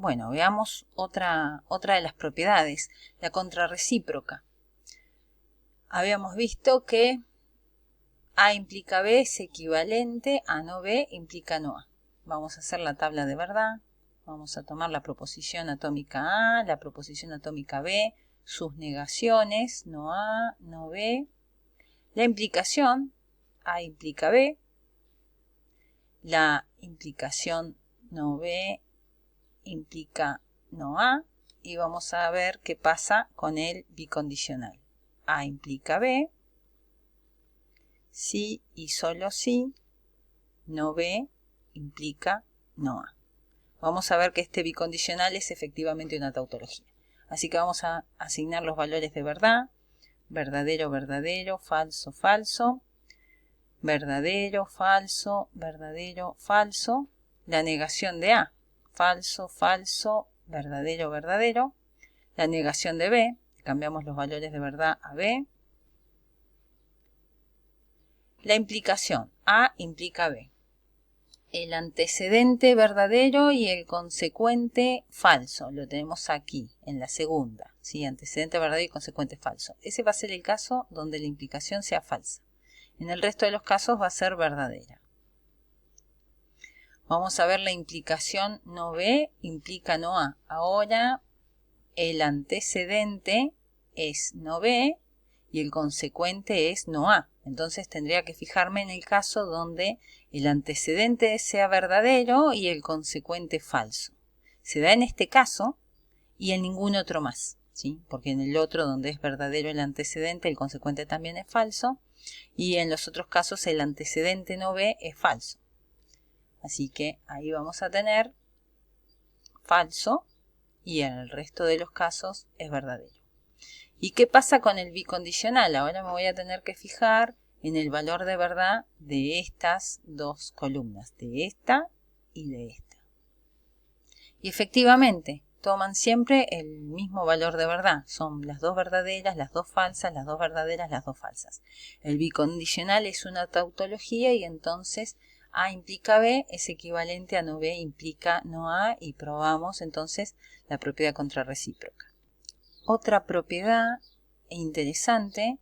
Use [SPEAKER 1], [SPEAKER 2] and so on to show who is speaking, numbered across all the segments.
[SPEAKER 1] Bueno, veamos otra de las propiedades, la contrarrecíproca. Habíamos visto que A implica B es equivalente a no B implica no A. Vamos a hacer la tabla de verdad. Vamos a tomar la proposición atómica A, la proposición atómica B, sus negaciones, no A, no B. La implicación, A implica B. La implicación no B implica no A. Y vamos a ver qué pasa con el bicondicional. A implica B. Si y solo si no B implica no A. Vamos a ver que este bicondicional es efectivamente una tautología. Así que vamos a asignar los valores de verdad. Verdadero, verdadero, falso, falso. Verdadero, falso, verdadero, falso. La negación de A. Falso, falso, verdadero, verdadero. La negación de B. Cambiamos los valores de verdad a B. La implicación. A implica B. El antecedente verdadero y el consecuente falso. Lo tenemos aquí, en la segunda. ¿Sí? Antecedente verdadero y consecuente falso. Ese va a ser el caso donde la implicación sea falsa. En el resto de los casos va a ser verdadera. Vamos a ver la implicación no B implica no A. Ahora el antecedente es no B y el consecuente es no A. Entonces tendría que fijarme en el caso donde el antecedente sea verdadero y el consecuente falso. Se da en este caso y en ningún otro más, ¿sí? Porque en el otro donde es verdadero el antecedente, el consecuente también es falso. Y en los otros casos el antecedente no B es falso. Así que ahí vamos a tener falso y en el resto de los casos es verdadero. ¿Y qué pasa con el bicondicional? Ahora me voy a tener que fijar en el valor de verdad de estas dos columnas, de esta y de esta. Y efectivamente, toman siempre el mismo valor de verdad. Son las dos verdaderas, las dos falsas, las dos verdaderas, las dos falsas. El bicondicional es una tautología y entonces A implica B es equivalente a no B implica no A y probamos entonces la propiedad contrarrecíproca. Otra propiedad interesante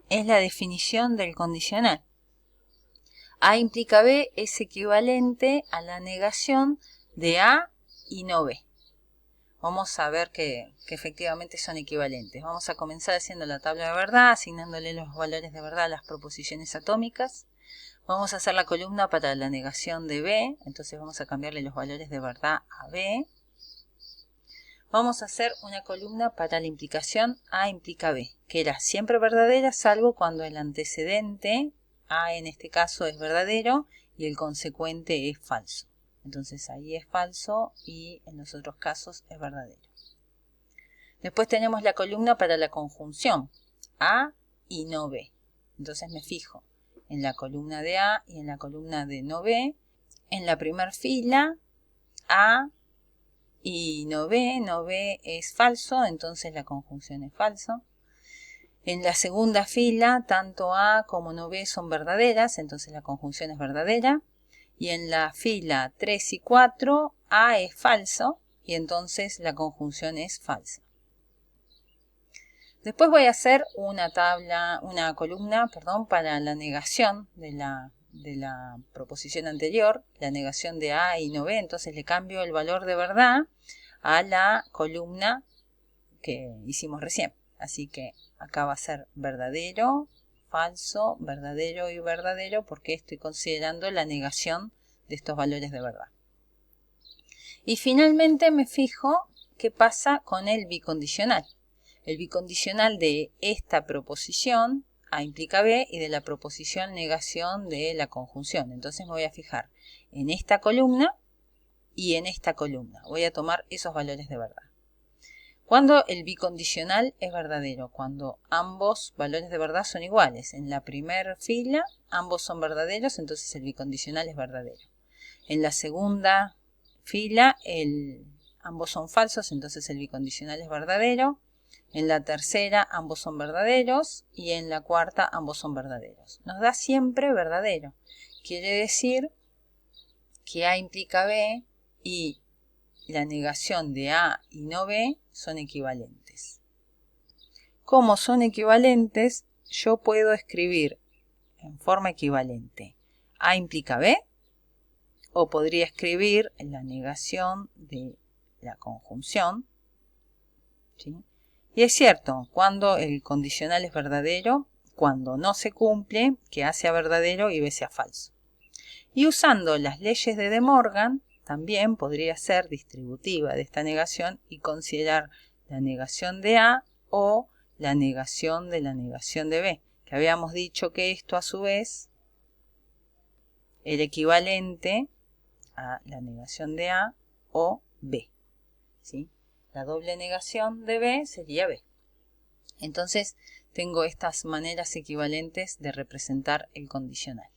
[SPEAKER 1] es la definición del condicional. A implica B es equivalente a la negación de A y no B. Vamos a ver que efectivamente son equivalentes. Vamos a comenzar haciendo la tabla de verdad, asignándole los valores de verdad a las proposiciones atómicas. Vamos a hacer la columna para la negación de B, entonces vamos a cambiarle los valores de verdad a B. Vamos a hacer una columna para la implicación A implica B, que era siempre verdadera, salvo cuando el antecedente, A en este caso, es verdadero y el consecuente es falso. Entonces ahí es falso y en los otros casos es verdadero. Después tenemos la columna para la conjunción, A y no B. Entonces me fijo en la columna de A y en la columna de no B. En la primera fila, A y no B es falso, entonces la conjunción es falso. En la segunda fila, tanto A como no B son verdaderas, entonces la conjunción es verdadera. Y en la fila 3 y 4, A es falso y entonces la conjunción es falsa. Después voy a hacer una columna para la negación de la proposición anterior, la negación de A y no B, entonces le cambio el valor de verdad a la columna que hicimos recién. Así que acá va a ser verdadero, falso, verdadero y verdadero porque estoy considerando la negación de estos valores de verdad. Y finalmente me fijo qué pasa con el bicondicional. El bicondicional de esta proposición, A implica B, y de la proposición negación de la conjunción. Entonces me voy a fijar en esta columna y en esta columna. Voy a tomar esos valores de verdad. Cuando el bicondicional es verdadero, cuando ambos valores de verdad son iguales. En la primera fila ambos son verdaderos, entonces el bicondicional es verdadero. En la segunda fila ambos son falsos, entonces el bicondicional es verdadero. En la tercera ambos son verdaderos y en la cuarta ambos son verdaderos. Nos da siempre verdadero. Quiere decir que A implica B y la negación de A y no B son equivalentes. Como son equivalentes, yo puedo escribir en forma equivalente A implica B, o podría escribir la negación de la conjunción, ¿sí? Y es cierto, cuando el condicional es verdadero, cuando no se cumple, que A sea verdadero y B sea falso. Y usando las leyes de De Morgan, también podría ser distributiva de esta negación y considerar la negación de A o la negación de B, que habíamos dicho que esto a su vez era equivalente a la negación de A o B, ¿sí? La doble negación de B sería B. Entonces tengo estas maneras equivalentes de representar el condicional.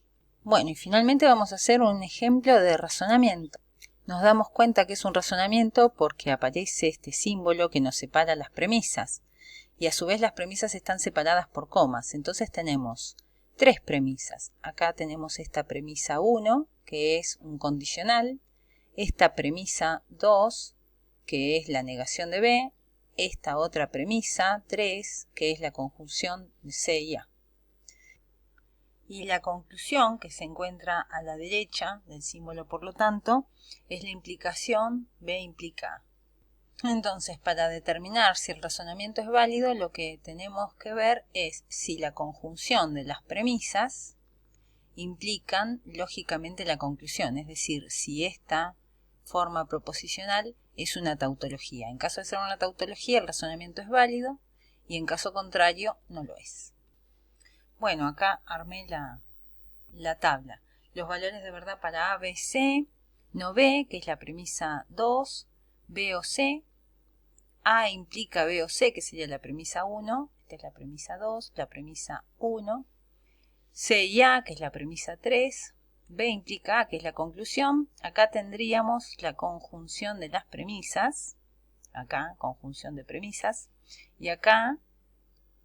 [SPEAKER 1] Bueno, y finalmente vamos a hacer un ejemplo de razonamiento. Nos damos cuenta que es un razonamiento porque aparece este símbolo que nos separa las premisas. Y a su vez las premisas están separadas por comas. Entonces tenemos tres premisas. Acá tenemos esta premisa 1, que es un condicional. Esta premisa 2, que es la negación de B. Esta otra premisa 3, que es la conjunción de C y A. Y la conclusión que se encuentra a la derecha del símbolo, por lo tanto, es la implicación B implica A. Entonces, para determinar si el razonamiento es válido, lo que tenemos que ver es si la conjunción de las premisas implican lógicamente la conclusión, es decir, si esta forma proposicional es una tautología. En caso de ser una tautología, el razonamiento es válido y en caso contrario, no lo es. Bueno, acá armé la tabla. Los valores de verdad para A, B, C, no B, que es la premisa 2, B o C. A implica B o C, que sería la premisa 1. Esta es la premisa 2, la premisa 1. C y A, que es la premisa 3. B implica A, que es la conclusión. Acá tendríamos la conjunción de las premisas. Acá, conjunción de premisas. Y acá,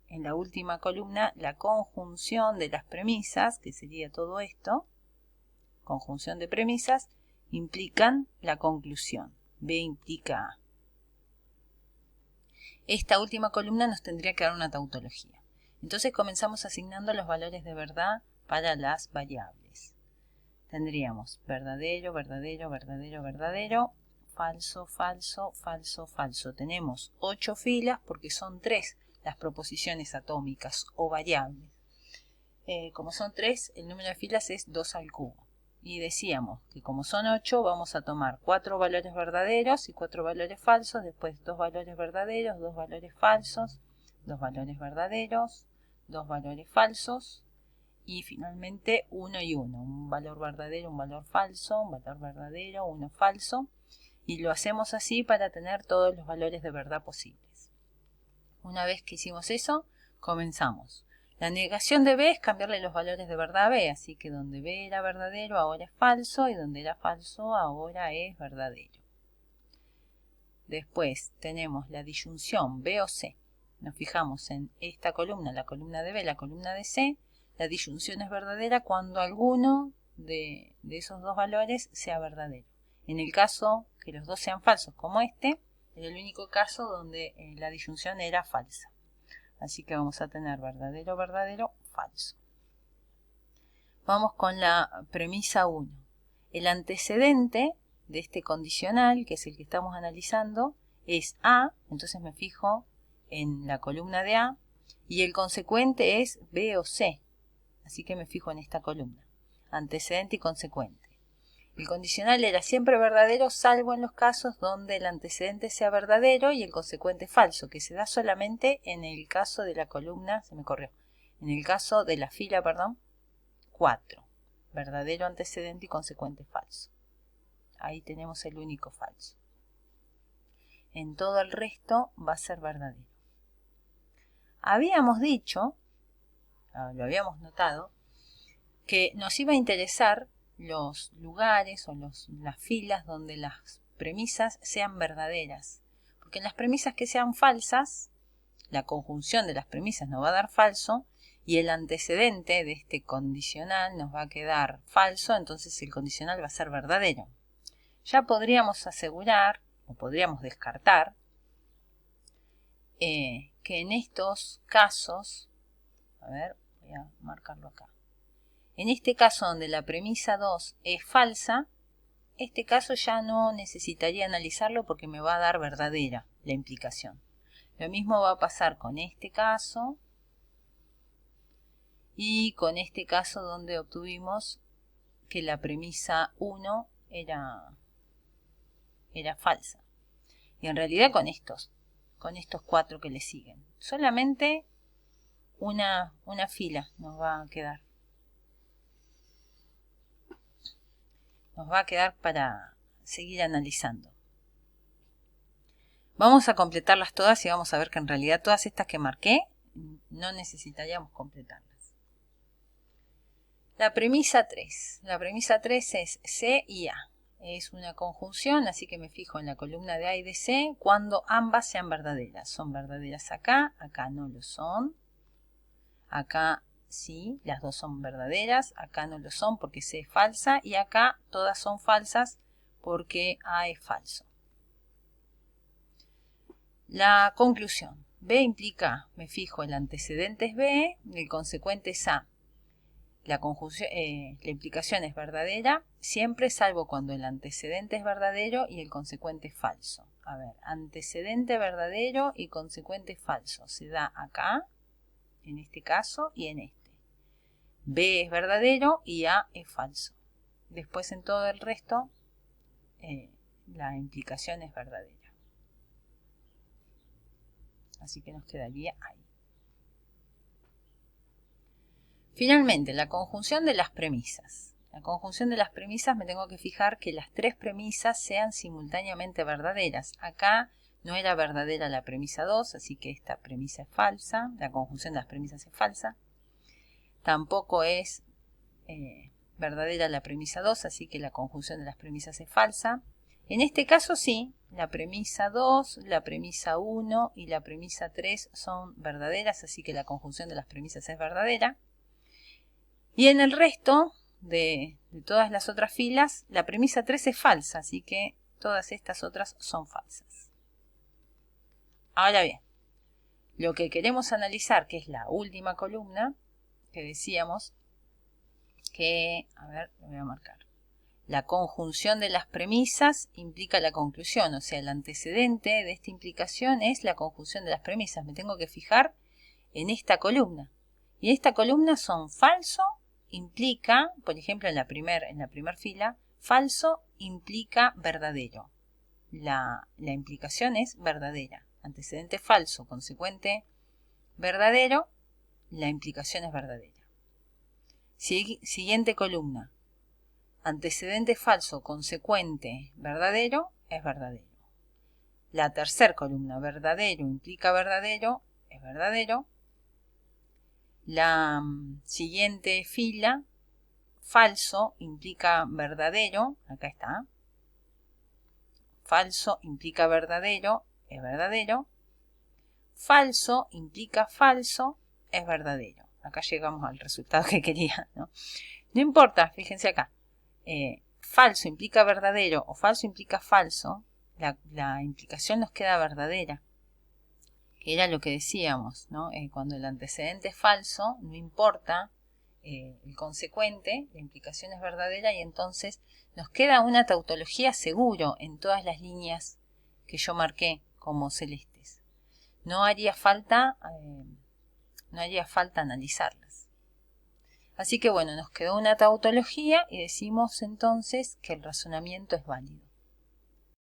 [SPEAKER 1] en la última columna, la conjunción de las premisas, que sería todo esto, conjunción de premisas, implican la conclusión. B implica A. Esta última columna nos tendría que dar una tautología. Entonces comenzamos asignando los valores de verdad para las variables. Tendríamos verdadero, verdadero, verdadero, verdadero, falso, falso, falso, falso. Tenemos 8 filas porque son 3 las proposiciones atómicas o variables. Como son 3, el número de filas es 2 al cubo. Y decíamos que como son 8, vamos a tomar 4 valores verdaderos y 4 valores falsos, después 2 valores verdaderos, 2 valores falsos, 2 valores verdaderos, 2 valores falsos y finalmente 1 y 1. Un valor verdadero, un valor falso, un valor verdadero, uno falso. Y lo hacemos así para tener todos los valores de verdad posibles. Una vez que hicimos eso, comenzamos. La negación de B es cambiarle los valores de verdad a B, así que donde B era verdadero ahora es falso y donde era falso ahora es verdadero. Después tenemos la disyunción B o C. Nos fijamos en esta columna, la columna de B, la columna de C. La disyunción es verdadera cuando alguno de esos dos valores sea verdadero. En el caso que los dos sean falsos, como este, era el único caso donde la disyunción era falsa. Así que vamos a tener verdadero, verdadero, falso. Vamos con la premisa 1. El antecedente de este condicional, que es el que estamos analizando, es A. Entonces me fijo en la columna de A. Y el consecuente es B o C. Así que me fijo en esta columna. Antecedente y consecuente. El condicional era siempre verdadero, salvo en los casos donde el antecedente sea verdadero y el consecuente falso, que se da solamente en el caso de la columna, en el caso de la fila, 4. Verdadero antecedente y consecuente falso. Ahí tenemos el único falso. En todo el resto va a ser verdadero. Habíamos dicho, lo habíamos notado, que nos iba a interesar los lugares o las filas donde las premisas sean verdaderas. Porque en las premisas que sean falsas, la conjunción de las premisas nos va a dar falso y el antecedente de este condicional nos va a quedar falso, entonces el condicional va a ser verdadero. Ya podríamos asegurar o podríamos descartar, que en estos casos, a ver, voy a marcarlo acá. En este caso donde la premisa 2 es falsa, este caso ya no necesitaría analizarlo porque me va a dar verdadera la implicación. Lo mismo va a pasar con este caso y con este caso donde obtuvimos que la premisa 1 era falsa. Y en realidad con estos 4 que le siguen. Solamente una fila nos va a quedar. Nos va a quedar para seguir analizando. Vamos a completarlas todas y vamos a ver que en realidad todas estas que marqué no necesitaríamos completarlas. La premisa 3. La premisa 3 es C y A. Es una conjunción, así que me fijo en la columna de A y de C cuando ambas sean verdaderas. Son verdaderas acá, acá no lo son. Acá sí, las dos son verdaderas, acá no lo son porque C es falsa y acá todas son falsas porque A es falso. La conclusión. B implica A. Me fijo, el antecedente es B, el consecuente es A. La implicación es verdadera, siempre salvo cuando el antecedente es verdadero y el consecuente es falso. A ver, antecedente verdadero y consecuente falso. Se da acá, en este caso y en este. B es verdadero y A es falso. Después en todo el resto, la implicación es verdadera. Así que nos quedaría ahí. Finalmente, la conjunción de las premisas. La conjunción de las premisas me tengo que fijar que las 3 premisas sean simultáneamente verdaderas. Acá no era verdadera la premisa 2, así que esta premisa es falsa. La conjunción de las premisas es falsa. Tampoco es verdadera la premisa 2, así que la conjunción de las premisas es falsa. En este caso sí, la premisa 2, la premisa 1 y la premisa 3 son verdaderas, así que la conjunción de las premisas es verdadera. Y en el resto de todas las otras filas, la premisa 3 es falsa, así que todas estas otras son falsas. Ahora bien, lo que queremos analizar, que es la última columna, que decíamos que, a ver, lo voy a marcar. La conjunción de las premisas implica la conclusión, o sea, el antecedente de esta implicación es la conjunción de las premisas. Me tengo que fijar en esta columna. Y esta columna son falso implica, por ejemplo, en la primer fila, falso implica verdadero. La implicación es verdadera. Antecedente falso, consecuente verdadero, la implicación es verdadera. Siguiente columna. Antecedente falso, consecuente verdadero, es verdadero. La tercera columna, verdadero implica verdadero, es verdadero. La siguiente fila, falso implica verdadero, acá está. Falso implica verdadero, es verdadero. Falso implica falso, es verdadero. Acá llegamos al resultado que quería, ¿no? No importa, fíjense acá. Falso implica verdadero o falso implica falso, la implicación nos queda verdadera. Que era lo que decíamos, ¿no? Cuando el antecedente es falso, no importa el consecuente, la implicación es verdadera y entonces nos queda una tautología seguro en todas las líneas que yo marqué como celestes. No haría falta analizarlas. Así que bueno, nos quedó una tautología y decimos entonces que el razonamiento es válido.